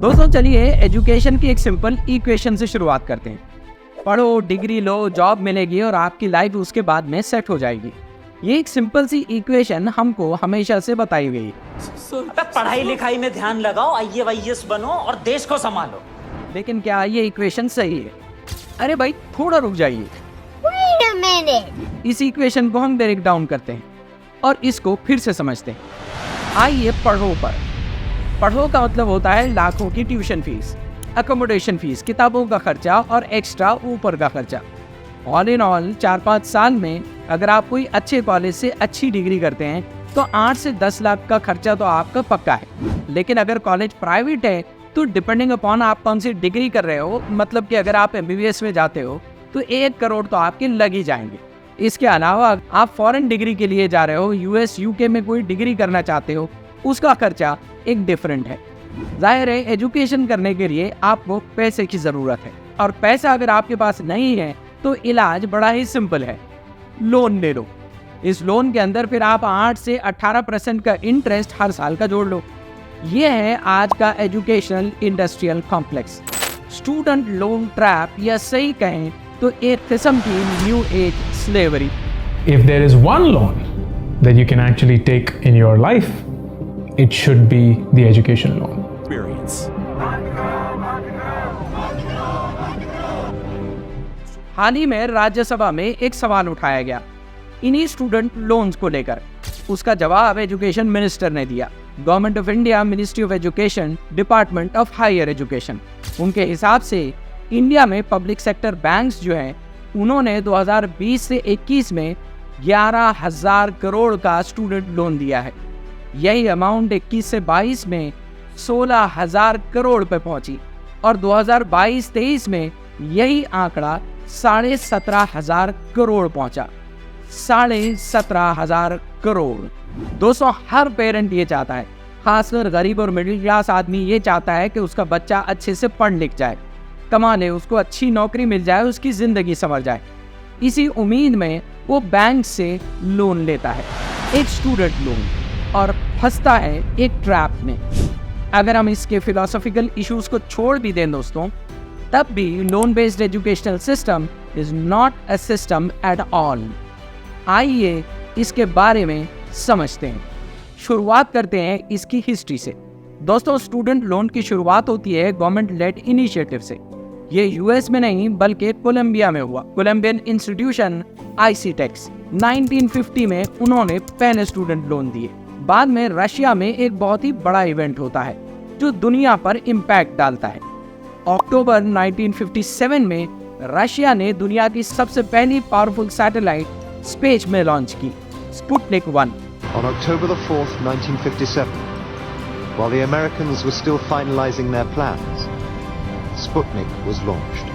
दोस्तों चलिए एजुकेशन की एक सिंपल इक्वेशन से शुरुआत करते हैं। पढ़ो, डिग्री लो, जॉब मिलेगी और आपकी लाइफ उसके बाद में सेट हो जाएगी। ये एक सिंपल सी इक्वेशन हमको हमेशा से बताई गई। पढ़ाई लिखाई में ध्यान लगाओ, IAS बनो और देश को संभालो। लेकिन क्या ये इक्वेशन सही है? अरे भाई थोड़ा रुक जाइए। Wait a minute. इस इक्वेशन को हम ब्रेक डाउन करते हैं और इसको फिर से समझते हैं। आइए पढ़ो पर। पढ़ो का मतलब होता है लाखों की ट्यूशन फीस, अकोमोडेशन फीस, किताबों का खर्चा और एक्स्ट्रा ऊपर का खर्चा। ऑल इन ऑल 4-5 साल में अगर आप कोई अच्छे कॉलेज से अच्छी डिग्री करते हैं तो 8 से 10 लाख का खर्चा तो आपका पक्का है। लेकिन अगर कॉलेज प्राइवेट है तो डिपेंडिंग अपॉन आप कौन सी डिग्री कर रहे हो, मतलब कि अगर आप MBBS में जाते हो तो 1 करोड़ तो आपके लग ही जाएंगे। इसके अलावा आप फॉरेन डिग्री के लिए जा रहे हो, US UK में कोई डिग्री करना चाहते हो, उसका खर्चा एक डिफरेंट है। जाहिर है एजुकेशन करने के लिए आपको पैसे की ज़रूरत है और पैसा अगर आपके पास नहीं है तो इलाज बड़ा ही सिंपल है, लोन ले लो। इस लोन के अंदर फिर आप 8 से 18% का इंटरेस्ट हर साल का जोड़ लो। ये है आज का educational industrial complex, student loan trap, या सही कहें तो एक किस्म की new age slavery. If there is one loan that you can actually take in your life, it should be the education loan. हाल ही में राज्यसभा में एक सवाल उठाया गया इन्हीं स्टूडेंट लोन्स को लेकर। उसका जवाब एजुकेशन मिनिस्टर ने दिया। Government of India, ministry of education, department of higher education, उनके हिसाब से इंडिया में पब्लिक सेक्टर बैंक्स जो हैं उन्होंने 2020 से 21 में 11,000 करोड़ का स्टूडेंट लोन दिया है। यही अमाउंट 21 से 22 में 16,000 करोड़ पे पहुंची और 2022-23 में यही आंकड़ा 17,500 करोड़ पहुंचा। 17,500 करोड़। दोस्तों हर पेरेंट ये चाहता है, खासकर गरीब और मिडिल क्लास आदमी ये चाहता है कि उसका बच्चा अच्छे से पढ़ लिख जाए, कमा ले, उसको अच्छी नौकरी मिल जाए, उसकी ज़िंदगी संवर जाए। इसी उम्मीद में वो बैंक से लोन लेता है, एक स्टूडेंट लोन, और फंसता है एक ट्रैप में। अगर हम इसके फिलोसॉफिकल इश्यूज को छोड़ भी दें दोस्तों, तब भी loan based educational system is not a system at all. आइए इसके बारे में समझते हैं। शुरुआत करते हैं इसकी हिस्ट्री से। दोस्तों स्टूडेंट लोन की शुरुआत होती है गवर्नमेंट लेड इनिशिएटिव से। ये US में नहीं बल्कि कोलंबिया में हुआ। कोलंबियन इंस्टीट्यूशन ICTex 1950 में उन्होंने पहले स्टूडेंट लोन दिए। बाद में रशिया में एक बहुत ही बड़ा इवेंट होता है जो दुनिया पर इम्पैक्ट डालता है। अक्टूबर 1957 में रशिया ने दुनिया की सबसे पहली पावरफुल सैटेलाइट स्पेस में लॉन्च की, Sputnik 1। On October the 4th, 1957, while the Americans were still finalizing their plans, Sputnik was launched.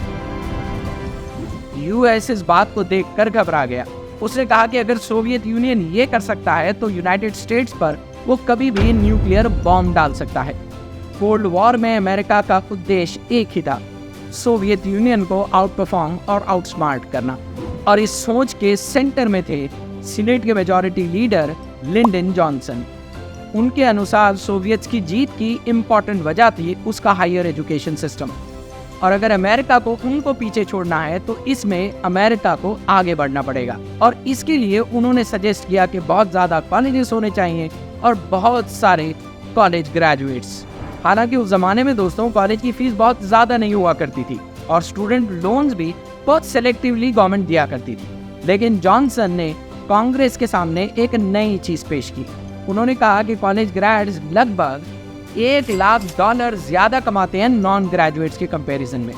US इस बात को देखकर घबरा गया। उसने कहा कि अगर सोवियत यूनियन ये कर सकता है तो यूनाइटेड स्टेट्स पर वो कभी भी न्यूक्लियर बॉम्ब डाल सकता है। कोल्ड वॉर में अमेरिका का उद्देश्य एक ही था, सोवियत यूनियन को आउट परफॉर्म और आउटस्मार्ट करना। और इस सोच के सेंटर में थे सीनेट के मेजॉरिटी लीडर लिंडन जॉनसन। उनके अनुसार सोवियत की जीत की इम्पॉर्टेंट वजह थी उसका हायर एजुकेशन सिस्टम, और अगर अमेरिका को उनको पीछे छोड़ना है तो इसमें अमेरिका को आगे बढ़ना पड़ेगा। और इसके लिए उन्होंने सजेस्ट किया कि बहुत ज़्यादा कॉलेजेस होने चाहिए और बहुत सारे कॉलेज ग्रेजुएट्स। हालांकि उस ज़माने में दोस्तों कॉलेज की फ़ीस बहुत ज़्यादा नहीं हुआ करती थी और स्टूडेंट लोन्स भी बहुत सेलेक्टिवली गवर्नमेंट दिया करती थी। लेकिन जॉनसन ने कांग्रेस के सामने एक नई चीज़ पेश की। उन्होंने कहा कि कॉलेज ग्रेड्स लगभग $1 लाख ज़्यादा कमाते हैं नॉन ग्रेजुएट्स के कंपैरिजन में,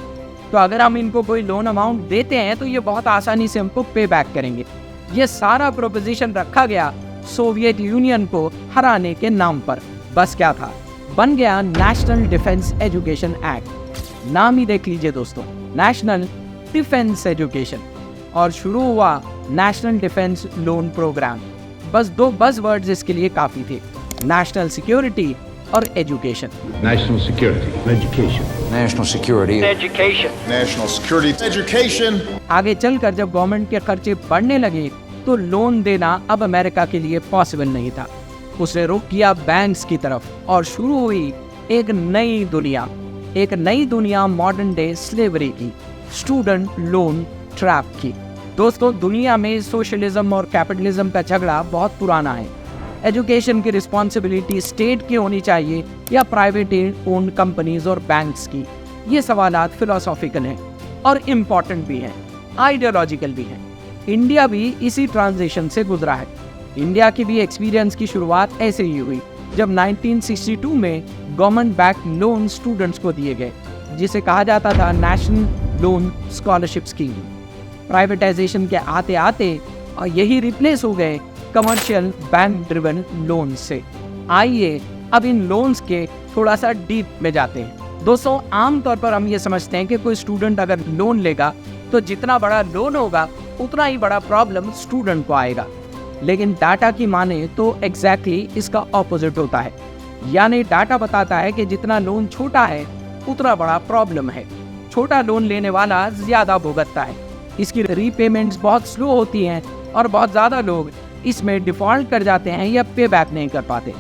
तो अगर हम इनको कोई लोन अमाउंट देते हैं तो ये बहुत आसानी से हमको पे बैक करेंगे। ये सारा प्रोपोजिशन रखा गया सोवियत यूनियन को हराने के नाम पर। बस क्या था, बन गया नेशनल डिफेंस एजुकेशन एक्ट। नाम ही देख लीजिए दोस्तों, नेशनल डिफेंस एजुकेशन, और शुरू हुआ नेशनल डिफेंस लोन प्रोग्राम। बस 2 बज़वर्ड्स इसके लिए काफ़ी थे, नेशनल सिक्योरिटी और education. National security, education. National security. Education. National security, education. आगे चलकर जब गवर्नमेंट के खर्चे बढ़ने लगे तो लोन देना अब अमेरिका के लिए पॉसिबल नहीं था। उसने रुख किया बैंक्स की तरफ और शुरू हुई एक नई दुनिया, एक नई दुनिया मॉडर्न डे स्लेवरी की, स्टूडेंट लोन ट्रैप की। दोस्तों, दुनिया में सोशलिज्म और कैपिटलिज्म का झगड़ा बहुत पुराना है। एजुकेशन की रिस्पॉन्सिबिलिटी स्टेट की होनी चाहिए या प्राइवेट ओन्ड कंपनीज और बैंक्स की। ये सवालात फिलोसॉफिकल हैं और इम्पॉर्टेंट भी हैं, आइडियोलॉजिकल भी हैं। इंडिया भी इसी ट्रांजिशन से गुजरा है। इंडिया की भी एक्सपीरियंस की शुरुआत ऐसे ही हुई जब 1962 में गवर्नमेंट बैक लोन स्टूडेंट्स को दिए गए, जिसे कहा जाता था national loan scholarship scheme. Privatisation के आते आते और यही रिप्लेस हो गए कमर्शियल बैंक ड्रिवन लोन से। आइए अब इन लोन्स के थोड़ा सा डीप में जाते हैं। दोस्तों, आमतौर पर हम ये समझते हैं कि कोई स्टूडेंट अगर लोन लेगा तो जितना बड़ा लोन होगा उतना ही बड़ा प्रॉब्लम स्टूडेंट को आएगा, लेकिन डाटा की माने तो एग्जैक्टली इसका ऑपोजिट होता है। यानी डाटा बताता है कि जितना लोन छोटा है उतना बड़ा प्रॉब्लम है। छोटा लोन लेने वाला ज़्यादा भुगतता है, इसकी रीपेमेंट्स बहुत स्लो होती हैं और बहुत ज़्यादा लोग इसमें डिफ़ॉल्ट कर जाते हैं या पे बैक नहीं कर पाते।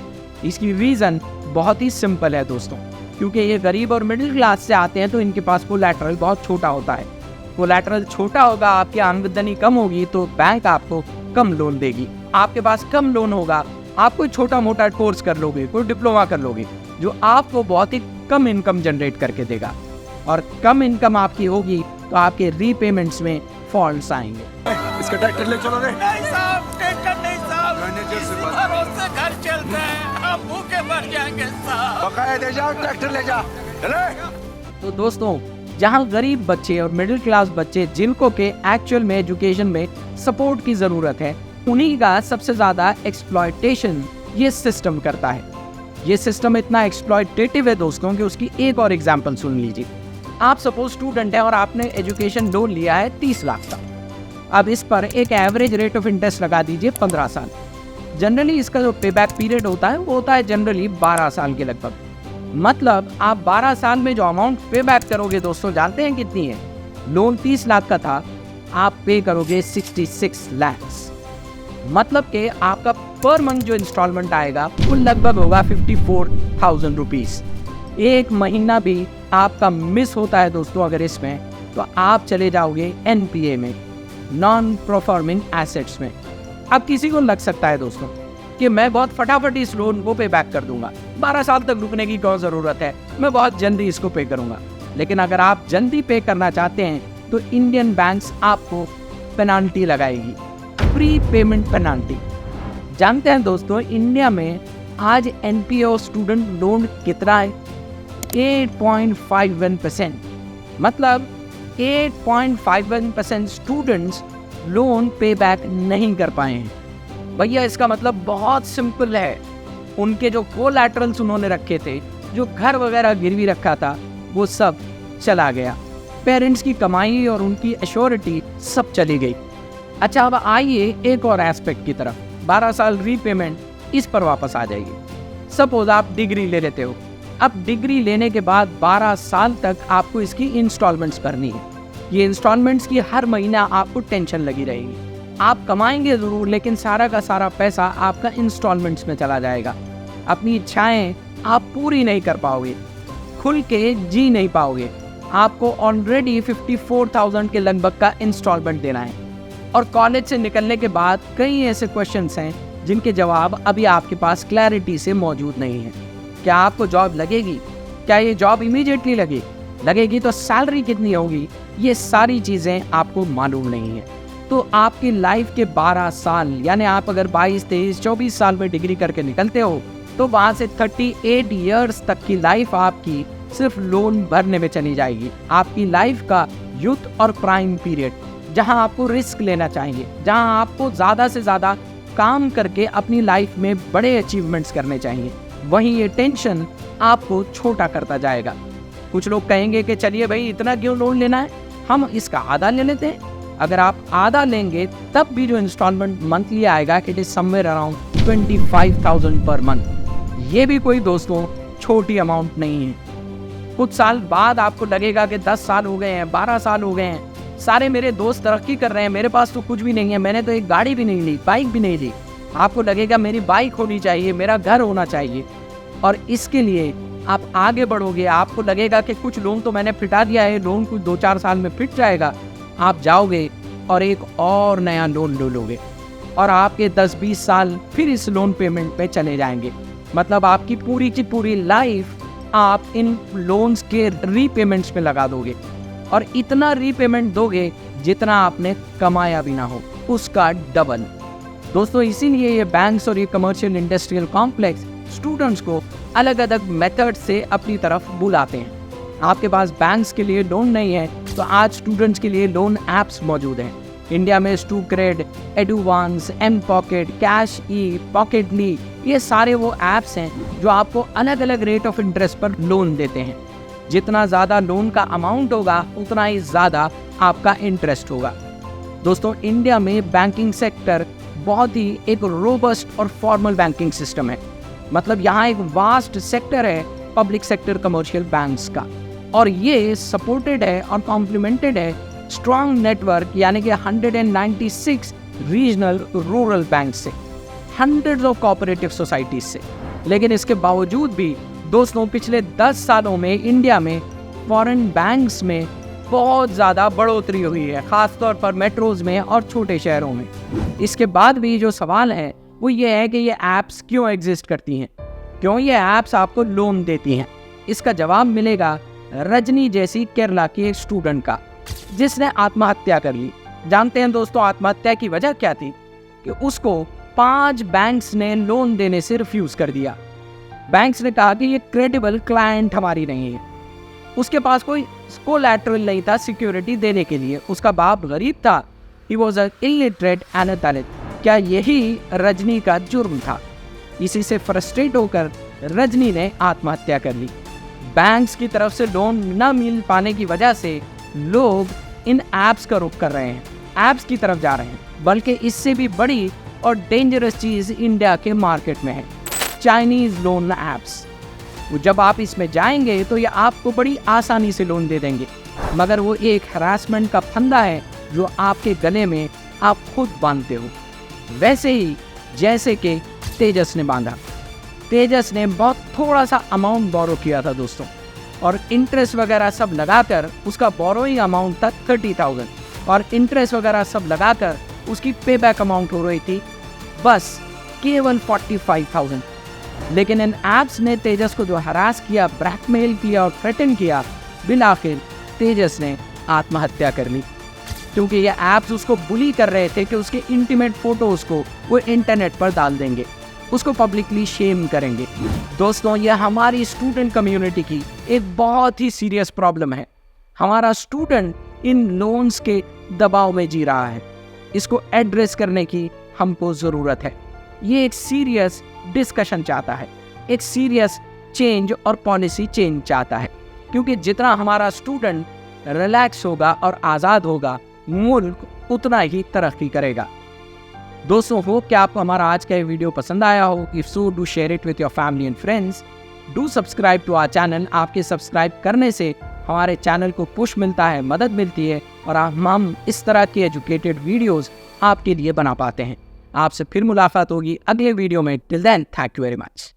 इसकी रीज़न बहुत ही सिंपल है दोस्तों, क्योंकि ये गरीब और मिडिल क्लास से आते हैं तो इनके पास कोलैटरल बहुत छोटा होता है। कोलैटरल छोटा होगा, आपकी आमदनी कम होगी तो बैंक आपको कम लोन देगी। आपके पास कम लोन होगा, आप कोई छोटा मोटा कोर्स कर लोगे, कोई डिप्लोमा कर लोगे, जो आपको बहुत ही कम इनकम जनरेट करके देगा। और कम इनकम आपकी होगी तो आपके रीपेमेंट्स में फॉल्ट्स आएंगे। इसका ट्रैक्टर ले चलो रे। नहीं साहब, ट्रैक्टर नहीं साहब, मैनेजर से बात भरोसे घर चलते हैं, हम भूखे मर जाएंगे साहब। बकाया दे जा, ट्रैक्टर ले जा। तो दोस्तों, जहां गरीब बच्चे और मिडिल क्लास बच्चे जिनको के एक्चुअल में एजुकेशन में सपोर्ट की ज़रूरत है, उन्हीं का सबसे ज़्यादा एक्सप्लॉयटेशन ये सिस्टम करता है। ये सिस्टम इतना एक्सप्लॉयटेटिव है दोस्तों कि उसकी एक और एग्जांपल सुन लीजिए। आप सपोज स्टूडेंट है और आपने एजुकेशन लोन लिया है 30 लाख का। अब इस पर एक एवरेज रेट ऑफ इंटरेस्ट लगा दीजिए 15 साल। जनरली इसका जो पे बैक पीरियड होता है वो होता है जनरली 12 साल के लगभग। मतलब आप 12 साल में जो अमाउंट पे बैक करोगे दोस्तों, जानते हैं कितनी है? लोन 30 लाख का था, आप पे करोगे 66 लैक्स। मतलब कि आपका पर मंथ जो इंस्टॉलमेंट आएगा वो लगभग होगा 54,000 रुपीज़। एक महीना भी आपका मिस होता है दोस्तों अगर इसमें, तो आप चले जाओगे NPA में, नॉन परफॉर्मिंग एसेट्स में। अब किसी को लग सकता है दोस्तों कि मैं बहुत फटाफट इस लोन को पे बैक कर दूंगा, 12 साल तक रुकने की क्या ज़रूरत है, मैं बहुत जल्दी इसको पे करूंगा। लेकिन अगर आप जल्दी पे करना चाहते हैं तो इंडियन बैंक्स आपको पेनाल्टी लगाएगी, प्री पेमेंट पेनाल्टी। जानते हैं दोस्तों, इंडिया में आज NPA स्टूडेंट लोन कितना है? 8.51%। मतलब 8.51% स्टूडेंट्स लोन पे बैक नहीं कर पाए हैं। भैया इसका मतलब बहुत सिंपल है, उनके जो कोलैटरल्स उन्होंने रखे थे, जो घर वगैरह गिरवी रखा था, वो सब चला गया। पेरेंट्स की कमाई और उनकी एश्योरिटी सब चली गई। अच्छा, अब आइए एक और एस्पेक्ट की तरफ, 12 साल रीपेमेंट, इस पर वापस आ जाइए। सपोज आप डिग्री ले लेते हो। अब डिग्री लेने के बाद 12 साल तक आपको इसकी इंस्टॉलमेंट्स भरनी है। ये इंस्टॉलमेंट्स की हर महीना आपको टेंशन लगी रहेगी। आप कमाएंगे ज़रूर, लेकिन सारा का सारा पैसा आपका इंस्टॉलमेंट्स में चला जाएगा। अपनी इच्छाएं आप पूरी नहीं कर पाओगे, खुल के जी नहीं पाओगे। आपको ऑलरेडी 54,000 के लगभग का इंस्टॉलमेंट देना है। और कॉलेज से निकलने के बाद कई ऐसे क्वेश्चंस हैं जिनके जवाब अभी आपके पास क्लैरिटी से मौजूद नहीं है। क्या आपको जॉब लगेगी? क्या ये जॉब इमीडिएटली लगेगी तो सैलरी कितनी होगी? ये सारी चीज़ें आपको मालूम नहीं है। तो आपकी लाइफ के 12 साल, यानी आप अगर 22, 23, 24 साल में डिग्री करके निकलते हो तो वहाँ से 38 ईयर्स तक की लाइफ आपकी सिर्फ लोन भरने में चली जाएगी। आपकी लाइफ का यूथ और प्राइम पीरियड, जहाँ आपको रिस्क लेना चाहिए, जहाँ आपको ज़्यादा से ज़्यादा काम करके अपनी लाइफ में बड़े अचीवमेंट्स करने चाहिए, वहीं ये टेंशन आपको छोटा करता जाएगा। कुछ लोग कहेंगे कि चलिए भाई इतना क्यों लोन लेना है, हम इसका आधा ले लेते हैं। अगर आप आधा लेंगे तब भी जो इंस्टॉलमेंट मंथली आएगा it is somewhere around 25,000 per month. ये भी कोई दोस्तों छोटी अमाउंट नहीं है। कुछ साल बाद आपको लगेगा कि 10 साल हो गए हैं, 12 साल हो गए हैं, सारे मेरे दोस्त तरक्की कर रहे हैं, मेरे पास तो कुछ भी नहीं है, मैंने तो एक गाड़ी भी नहीं ली, बाइक भी नहीं ली। आपको लगेगा मेरी बाइक होनी चाहिए, मेरा घर होना चाहिए। और इसके लिए आप आगे बढ़ोगे, आपको लगेगा कि कुछ लोन तो मैंने फिटा दिया है, लोन कुछ 2-4 साल में फिट जाएगा, आप जाओगे और एक और नया लोन ले लोगे और आपके 10-20 साल फिर इस लोन पेमेंट पे चले जाएंगे। मतलब आपकी पूरी की पूरी लाइफ आप इन लोन्स के रीपेमेंट्स में लगा दोगे और इतना रीपेमेंट दोगे जितना आपने कमाया भी ना हो, उसका डबल। दोस्तों, इसीलिए ये बैंक्स और ये कमर्शियल इंडस्ट्रियल कॉम्प्लेक्स स्टूडेंट्स को अलग अलग मेथड से अपनी तरफ बुलाते हैं। आपके पास बैंक्स के लिए लोन नहीं है तो आज स्टूडेंट्स के लिए लोन ऐप्स मौजूद हैं। इंडिया में स्टूक्रेड, एडुवांस, एम पॉकेट, कैश ई, पॉकेटली, ये सारे वो ऐप्स हैं जो आपको अलग अलग रेट ऑफ इंटरेस्ट पर लोन देते हैं। जितना ज़्यादा लोन का अमाउंट होगा उतना ही ज़्यादा आपका इंटरेस्ट होगा। दोस्तों, इंडिया में बैंकिंग सेक्टर बहुत ही एक रोबस्ट और फॉर्मल बैंकिंग सिस्टम है। मतलब यहाँ एक वास्ट सेक्टर है पब्लिक सेक्टर कमर्शियल बैंक्स का, और ये सपोर्टेड है और कॉम्प्लीमेंटेड है स्ट्रॉन्ग नेटवर्क यानी कि 196 रीजनल रूरल बैंक से, हंड्रेड्स ऑफ कोऑपरेटिव सोसाइटीज से। लेकिन इसके बावजूद भी दोस्तों, पिछले 10 सालों में इंडिया में फॉरेन बैंक्स में बहुत ज़्यादा बढ़ोतरी हुई है, ख़ासतौर पर मेट्रोज में और छोटे शहरों में। इसके बाद भी जो सवाल है वो ये है कि ये ऐप्स क्यों एग्जिस्ट करती हैं, क्यों ये ऐप्स आपको लोन देती हैं। इसका जवाब मिलेगा रजनी जैसी केरला की एक स्टूडेंट का, जिसने आत्महत्या कर ली। जानते हैं दोस्तों, आत्महत्या की वजह क्या थी? कि उसको 5 बैंक्स ने लोन देने से रिफ्यूज़ कर दिया। बैंक्स ने कहा कि ये क्रेडिबल क्लाइंट हमारी नहीं है। उसके पास कोई कोलैटरल नहीं था सिक्योरिटी देने के लिए। उसका बाप गरीब था, he was a illiterate and a Dalit. क्या यही रजनी का जुर्म था? इसी से फ्रस्ट्रेट होकर रजनी ने आत्महत्या कर ली। बैंक्स की तरफ से लोन न मिल पाने की वजह से लोग इन ऐप्स का रुख कर रहे हैं, ऐप्स की तरफ जा रहे हैं। बल्कि इससे भी बड़ी और डेंजरस चीज़ इंडिया के मार्केट में है, चाइनीज़ लोन ऐप्स। जब आप इसमें जाएंगे तो ये आपको बड़ी आसानी से लोन दे देंगे, मगर वो एक हरासमेंट का फंदा है जो आपके गले में आप खुद बांधते हो, वैसे ही जैसे कि तेजस ने बांधा। तेजस ने बहुत थोड़ा सा अमाउंट बोरो किया था दोस्तों, और इंटरेस्ट वगैरह सब लगाकर उसका बोरोइंग अमाउंट था 30,000, और इंटरेस्ट वगैरह सब लगाकर उसकी पे बैक अमाउंट हो रही थी बस केवल 45,000। लेकिन इन ऐप्स ने तेजस को जो हरास किया, ब्लैकमेल किया और थ्रेटन किया, बिलाखिर तेजस ने आत्महत्या कर ली, क्योंकि ये ऐप्स उसको बुली कर रहे थे कि उसके इंटीमेट फोटोज़ को वो इंटरनेट पर डाल देंगे, उसको पब्लिकली शेम करेंगे। दोस्तों, ये हमारी स्टूडेंट कम्युनिटी की एक बहुत ही सीरियस प्रॉब्लम है। हमारा स्टूडेंट इन लोन्स के दबाव में जी रहा है। इसको एड्रेस करने की हमको ज़रूरत है। ये एक सीरियस डिस्कशन चाहता है, एक सीरियस चेंज और पॉलिसी चेंज चाहता है, क्योंकि जितना हमारा स्टूडेंट रिलैक्स होगा और आज़ाद होगा, मुल्क उतना ही तरक्की करेगा। दोस्तों, होप कि आपको हमारा आज का ये वीडियो पसंद आया हो। If so, do share it with your family and friends. Do subscribe to our channel. आपके सब्सक्राइब करने से हमारे चैनल को पुश मिलता है, मदद मिलती है, और हम इस तरह के एजुकेटेड वीडियोस आपके लिए बना पाते हैं। आपसे फिर मुलाकात होगी अगले वीडियो में। Till then, thank you very much.